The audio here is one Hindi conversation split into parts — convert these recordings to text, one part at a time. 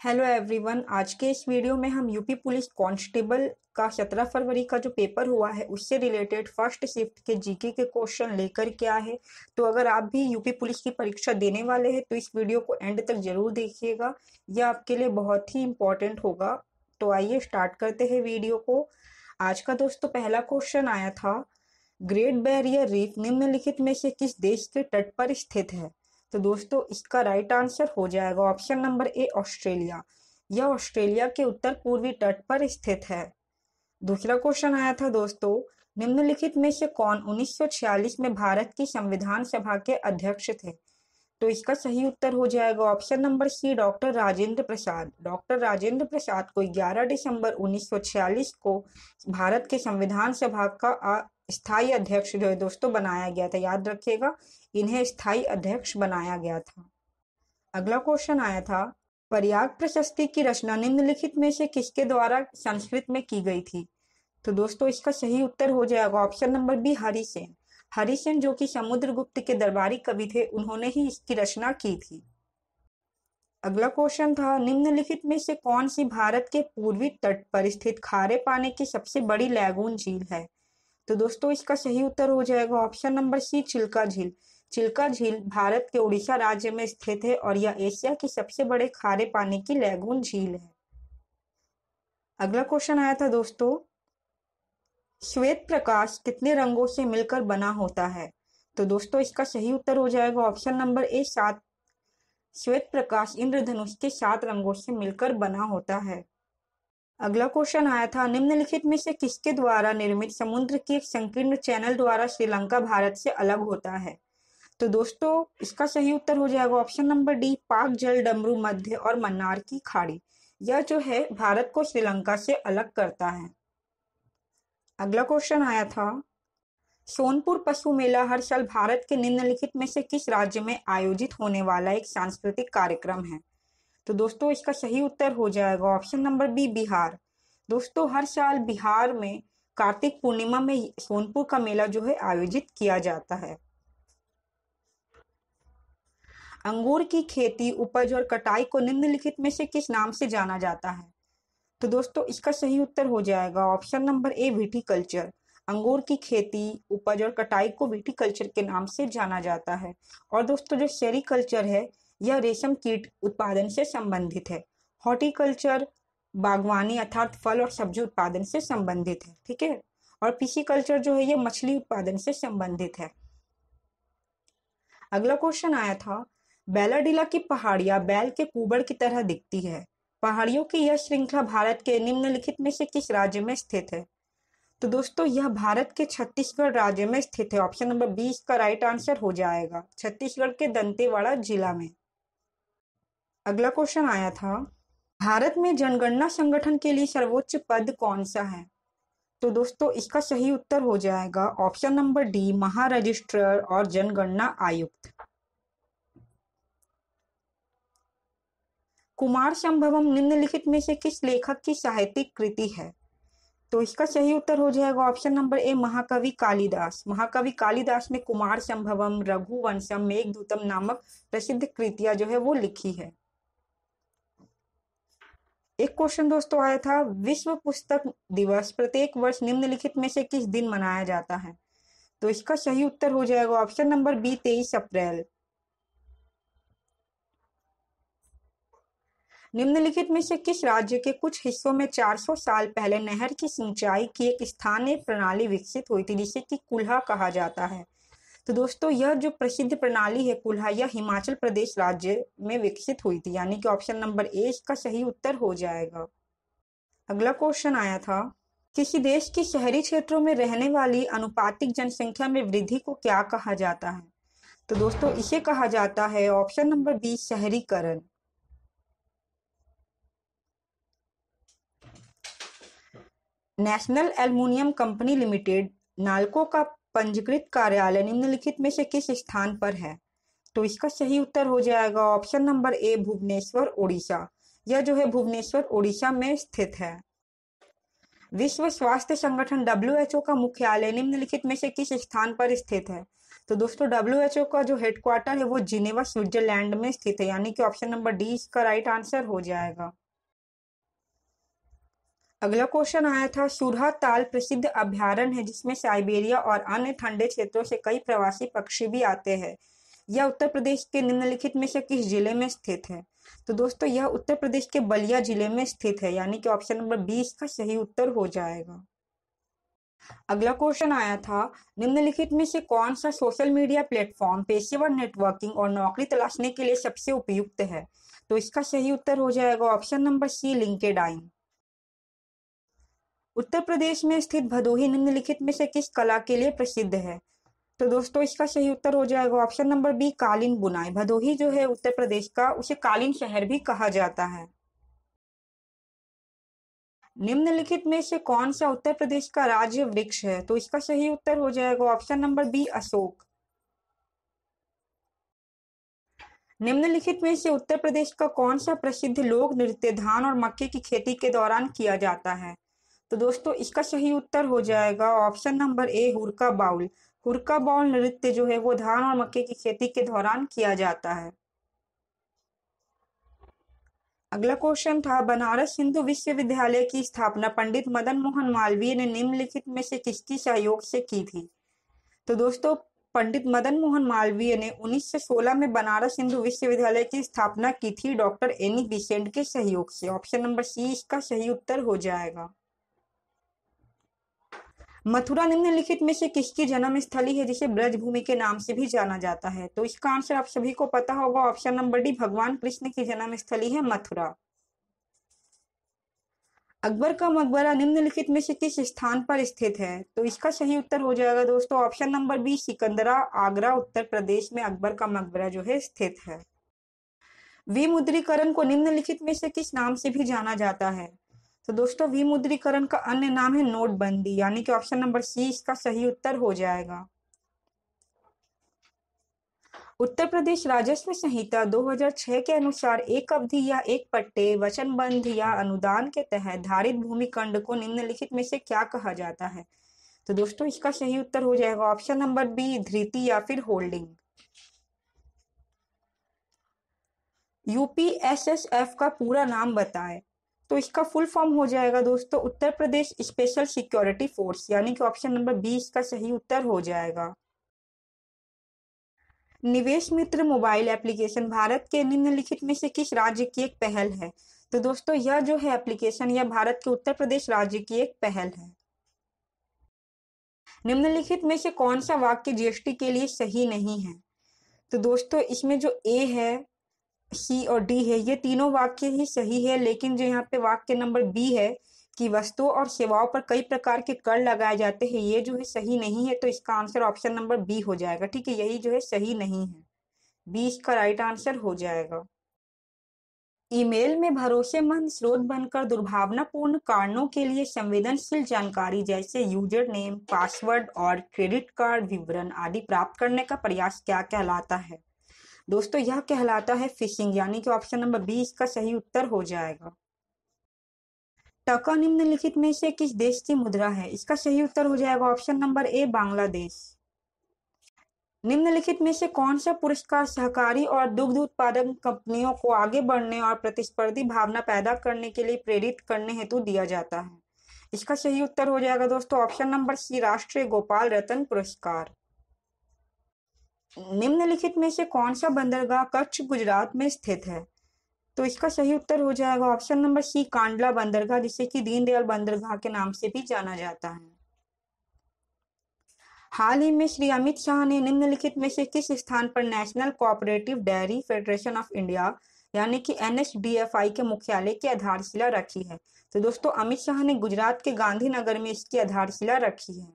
Hello everyone. आज के इस वीडियो में हम यूपी पुलिस कांस्टेबल का 17 फरवरी का जो पेपर हुआ है उससे रिलेटेड फर्स्ट शिफ्ट के जीके के क्वेश्चन लेकर के आए हैं। तो अगर आप भी यूपी पुलिस की परीक्षा देने वाले हैं तो इस वीडियो को एंड तक जरूर देखिएगा, यह आपके लिए बहुत ही इम्पोर्टेंट होगा। तो आइए स्टार्ट करते हैं वीडियो को। आज का दोस्तों पहला क्वेश्चन आया था, ग्रेट बैरियर रीफ निम्नलिखित में से किस देश के तट पर स्थित है? तो दोस्तों इसका राइट आंसर हो जाएगा ऑप्शन नंबर ए, ऑस्ट्रेलिया। यह ऑस्ट्रेलिया के उत्तर पूर्वी तट पर स्थित है। दूसरा क्वेश्चन आया था दोस्तों, निम्नलिखित में से कौन 1946 में भारत की संविधान सभा के अध्यक्ष थे? तो इसका सही उत्तर हो जाएगा option number C, doctor Rajendra Prasad. Doctor Rajendra Prasad को 11 दिसंबर 1946 को भारत के संविधान सभा का स्थायी अध्यक्ष जो है दोस्तों बनाया गया था। याद रखिएगा, इन्हें स्थायी अध्यक्ष बनाया गया था। अगला क्वेश्चन आया था, प्रयाग प्रशस्ति की रचना निम्नलिखित में से किसके द्वारा संस्कृत में की गई थी? तो दोस्तों इसका सही उत्तर हो जाएगा option number B, Harisena. Harisena जो कि समुद्रगुप्त के दरबारी कवि थे, उन्होंने ही इसकी रचना की थी। अगला क्वेश्चन था, निम्नलिखित में से कौन सी भारत के पूर्वी तट पर स्थित खारे पानी की सबसे बड़ी लैगून झील है? तो दोस्तों इसका सही उत्तर हो जाएगा ऑप्शन नंबर सी, चिल्का झील। चिल्का झील भारत के उड़ीसा राज्य में स्थित है और यह एशिया की सबसे बड़े खारे पानी की लैगून झील है। अगला क्वेश्चन आया था दोस्तों, श्वेत प्रकाश कितने रंगों से मिलकर बना होता है? तो दोस्तों इसका सही उत्तर हो जाएगा ऑप्शन नंबर ए, 7। श्वेत प्रकाश इंद्रधनुष के 7 रंगों से मिलकर बना होता है। अगला क्वेश्चन आया था, निम्नलिखित में से किसके द्वारा निर्मित समुद्र के एक संकीर्ण चैनल द्वारा श्रीलंका भारत से अलग होता है? तो दोस्तों इसका सही उत्तर हो जाएगा ऑप्शन नंबर डी, पाक जल डमरू मध्य और मन्नार की खाड़ी। यह जो है भारत को श्रीलंका से अलग करता है। अगला क्वेश्चन आया था, सोनपुर पशु मेला हर साल भारत के निम्नलिखित में से किस राज्य में आयोजित होने वाला एक सांस्कृतिक कार्यक्रम है? तो दोस्तों इसका सही उत्तर हो जाएगा ऑप्शन नंबर बी, बिहार। दोस्तों हर साल बिहार में कार्तिक पूर्णिमा में सोनपुर का मेला जो है आयोजित किया जाता है। अंगूर की खेती, उपज और कटाई को निम्नलिखित में से किस नाम से जाना जाता है? तो दोस्तों इसका सही उत्तर हो जाएगा ऑप्शन नंबर ए, विटीकल्चर। अंगूर की खेती, उपज और कटाई को विटीकल्चर के नाम से जाना जाता है। और दोस्तों जो सेरीकल्चर है यह रेशम कीट उत्पादन से संबंधित है। हॉर्टिकल्चर बागवानी अर्थात फल और सब्जी उत्पादन से संबंधित है, ठीक है। और पिसीकल्चर जो है यह मछली उत्पादन से संबंधित है। अगला क्वेश्चन आया था, बैलाडीला की पहाड़ियां बैल के कुबड़ की तरह दिखती है। पहाड़ियों की यह श्रृंखला भारत के निम्नलिखित में से किस राज्य में स्थित है? तो दोस्तों यह भारत के छत्तीसगढ़ राज्य में स्थित है। ऑप्शन नंबर 20 का राइट आंसर हो जाएगा, छत्तीसगढ़ के दंतेवाड़ा जिला में। अगला क्वेश्चन आया था, भारत में जनगणना संगठन के लिए सर्वोच्च पद कौन सा है? तो दोस्तों इसका सही उत्तर हो जाएगा ऑप्शन नंबर डी, महारजिस्ट्रार और जनगणना आयुक्त। कुमार संभवम निम्नलिखित में से किस लेखक की साहित्यिक कृति है? तो इसका सही उत्तर हो जाएगा ऑप्शन नंबर ए, महाकवि कालिदास। महाकवि कालिदास ने कुमार संभवम, रघुवंशम, मेघदूतम नामक प्रसिद्ध कृतियां जो है वो लिखी है। एक क्वेश्चन दोस्तों आया था, विश्व पुस्तक दिवस प्रत्येक वर्ष निम्नलिखित में से किस दिन मनाया जाता है? तो इसका सही उत्तर हो जाएगा ऑप्शन नंबर बी, 23 अप्रैल। निम्नलिखित में से किस राज्य के कुछ हिस्सों में 400 साल पहले नहर की सिंचाई की एक स्थानीय प्रणाली विकसित हुई थी जिसे कि कुल्हा कहा जाता है? तो दोस्तों यह जो प्रसिद्ध प्रणाली है कुल्हा, यह हिमाचल प्रदेश राज्य में विकसित हुई थी, यानी कि ऑप्शन नंबर ए इसका सही उत्तर हो जाएगा। अगला क्वेश्चन आया था, किसी देश की शहरी क्षेत्रों में रहने वाली अनुपातिक जनसंख्या में वृद्धि को क्या कहा जाता है? तो दोस्तों इसे कहा जाता है ऑप्शन नंबर बी, शहरीकरण। National aluminium company limited NALCO का पंजीकृत कार्यालय निम्नलिखित में से किस स्थान पर है? तो इसका सही उत्तर हो जाएगा option number A, Bhubaneswar Odisha. यह जो है भुवनेश्वर ओडिशा में स्थित है। विश्व स्वास्थ्य संगठन WHO का मुख्यालय निम्नलिखित में से किस स्थान पर स्थित है? तो दोस्तों WHO का जो हेडक्वार्टर है वो जिनेवा स्विट्जरलैंड में स्थित है, यानी कि ऑप्शन नंबर डी इसका राइट आंसर हो जाएगा। अगला क्वेश्चन आया था, सुरहा ताल प्रसिद्ध अभयारण्य है जिसमें साइबेरिया और अन्य ठंडे क्षेत्रों से कई प्रवासी पक्षी भी आते हैं। यह उत्तर प्रदेश के निम्नलिखित में से किस जिले में स्थित है? तो दोस्तों यह उत्तर प्रदेश के बलिया जिले में स्थित है, यानी कि ऑप्शन नंबर 20 का सही उत्तर हो जाएगा। अगला क्वेश्चन आया था, निम्नलिखित में से कौन सा सोशल मीडिया प्लेटफॉर्म पेशेवर नेटवर्किंग और नौकरी तलाशने के लिए सबसे उपयुक्त है? तो इसका सही उत्तर हो जाएगा ऑप्शन नंबर सी, लिंक्डइन। उत्तर प्रदेश में स्थित भदोही निम्नलिखित में से किस कला के लिए प्रसिद्ध है? तो दोस्तों इसका सही उत्तर हो जाएगा ऑप्शन नंबर बी, कालीन बुनाई। भदोही जो है उत्तर प्रदेश का, उसे कालीन शहर भी कहा जाता है। निम्नलिखित में से कौन सा उत्तर प्रदेश का राज्य वृक्ष है? तो इसका सही उत्तर हो जाएगा ऑप्शन नंबर बी, अशोक। निम्नलिखित में से उत्तर प्रदेश का कौन सा प्रसिद्ध लोक नृत्य धान और मक्के की खेती के दौरान किया जाता है? तो दोस्तों इसका सही उत्तर हो जाएगा option number A, Hurka Baul. Hurka Baul नृत्य जो है वो धान और मक्के की खेती के दौरान किया जाता है। अगला क्वेश्चन था, बनारस हिंदू विश्वविद्यालय की स्थापना पंडित मदन मोहन मालवीय ने निम्नलिखित में से किसकी सहयोग से की थी? तो दोस्तों पंडित मदन मोहन मालवीय ने 1916 में बनारस हिंदू विश्वविद्यालय की स्थापना की थी डॉक्टर एनी बिसेंट के सहयोग से। ऑप्शन नंबर सी इसका सही उत्तर हो जाएगा। मथुरा निम्नलिखित में से किसकी जन्म स्थली है जिसे ब्रजभूमि के नाम से भी जाना जाता है? तो इसका आंसर आप सभी को पता होगा, ऑप्शन नंबर डी, भगवान कृष्ण की जन्म स्थली है मथुरा। अकबर का मकबरा निम्नलिखित में से किस स्थान पर स्थित है? तो इसका सही उत्तर हो जाएगा दोस्तों option number B, Sikandra, Agra, Uttar Pradesh में अकबर का मकबरा जो है स्थित है। विमुद्रीकरण को निम्नलिखित में से किस नाम से भी जाना जाता है? तो दोस्तों विमुद्रीकरण का अन्य नाम है नोटबंदी, यानी कि ऑप्शन नंबर सी इसका सही उत्तर हो जाएगा। उत्तर प्रदेश राजस्व संहिता 2006 के अनुसार एक अवधि या एक पट्टे, वचनबंध या अनुदान के तहत धारित भूमिखंड को निम्नलिखित में से क्या कहा जाता है? तो दोस्तों इसका सही उत्तर हो जाएगा ऑप्शन नंबर बी, धृति या फिर होल्डिंग। यूपीएसएसएफ का पूरा नाम बताएं। तो इसका फुल फॉर्म हो जाएगा दोस्तों Uttar Pradesh special security force, यानी कि ऑप्शन नंबर बी इसका सही उत्तर हो जाएगा। निवेश मित्र मोबाइल एप्लीकेशन भारत के निम्नलिखित में से किस राज्य की एक पहल है? तो दोस्तों यह जो है एप्लीकेशन, यह भारत के उत्तर प्रदेश राज्य की एक पहल है। निम्नलिखित में से कौन सा वाक्य जीएसटी के लिए सही नहीं है? तो दोस्तों इसमें जो ए है, सी और डी है, ये तीनों वाक्य ही सही है, लेकिन जो यहाँ पे वाक्य नंबर बी है कि वस्तुओं और सेवाओं पर कई प्रकार के कर लगाए जाते हैं, ये जो है सही नहीं है। तो इसका आंसर ऑप्शन नंबर बी हो जाएगा। ठीक है, यही जो है सही नहीं है, बी इसका राइट आंसर हो जाएगा। ईमेल में भरोसेमंद स्रोत बनकर दुर्भावनापूर्ण कारणों के लिए संवेदनशील जानकारी जैसे यूजर नेम, पासवर्ड और क्रेडिट कार्ड विवरण आदि प्राप्त करने का प्रयास क्या कहलाता है? दोस्तों यह कहलाता है फिशिंग, यानी कि ऑप्शन नंबर बी इसका सही उत्तर हो जाएगा। टका निम्नलिखित में से किस देश की मुद्रा है? इसका सही उत्तर हो जाएगा ऑप्शन नंबर ए, बांग्लादेश। निम्नलिखित में से कौन सा पुरस्कार सहकारी और दुग्ध उत्पादक कंपनियों को आगे बढ़ने और प्रतिस्पर्धी भावना पैदा करने के लिए प्रेरित करने हेतु दिया जाता है? इसका सही उत्तर हो जाएगा दोस्तों ऑप्शन नंबर सी, राष्ट्रीय गोपाल रत्न पुरस्कार। निम्नलिखित में से कौन सा बंदरगाह कच्छ, गुजरात में स्थित है? तो इसका सही उत्तर हो जाएगा ऑप्शन नंबर सी, कांडला बंदरगाह, जिसे कि दीनदयाल बंदरगाह के नाम से भी जाना जाता है। हाल ही में श्री अमित शाह ने निम्नलिखित में से किस स्थान पर national cooperative dairy federation of India यानी कि NSDFI के मुख्यालय की आधारशिला रखी है? तो दोस्तों अमित शाह ने गुजरात के गांधीनगर में इसकी आधारशिला रखी है।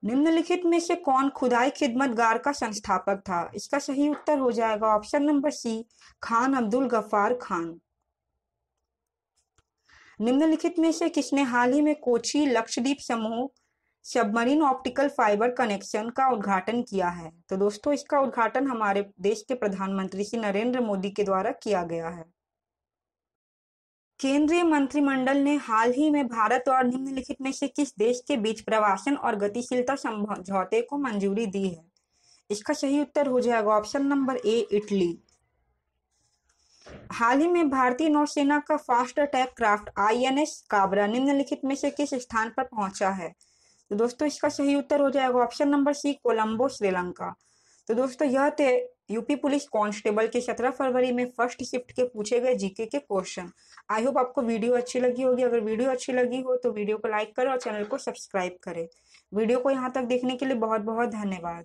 निम्नलिखित में से कौन खुदाई खिदमतगार का संस्थापक था? इसका सही उत्तर हो जाएगा option number C, Khan Abdul Ghaffar Khan. निम्नलिखित में से किसने हाल ही में कोची लक्षद्वीप समूह सबमरीन ऑप्टिकल फाइबर कनेक्शन का उद्घाटन किया है? तो दोस्तों इसका उद्घाटन हमारे देश के प्रधानमंत्री श्री नरेंद्र मोदी के द्वारा किया गया है। केंद्रीय मंत्रिमंडल ने हाल ही में भारत और निम्नलिखित में से किस देश के बीच प्रवासन और गतिशीलता समझौते को मंजूरी दी है? इसका सही उत्तर हो जाएगा ऑप्शन नंबर ए, इटली। हाल ही में भारतीय नौसेना का fast attack craft INS Kabra निम्नलिखित में से किस स्थान पर पहुंचा है? तो दोस्तों इसका सही उत्तर हो जाएगा option number C, Colombo, Sri Lanka. तो दोस्तों यह थे यूपी पुलिस कांस्टेबल के 17 फरवरी में फर्स्ट शिफ्ट के पूछे गए जीके के क्वेश्चन। आई होप आपको वीडियो अच्छी लगी होगी। अगर वीडियो अच्छी लगी हो तो वीडियो को लाइक करें और चैनल को सब्सक्राइब करें। वीडियो को यहाँ तक देखने के लिए बहुत बहुत धन्यवाद।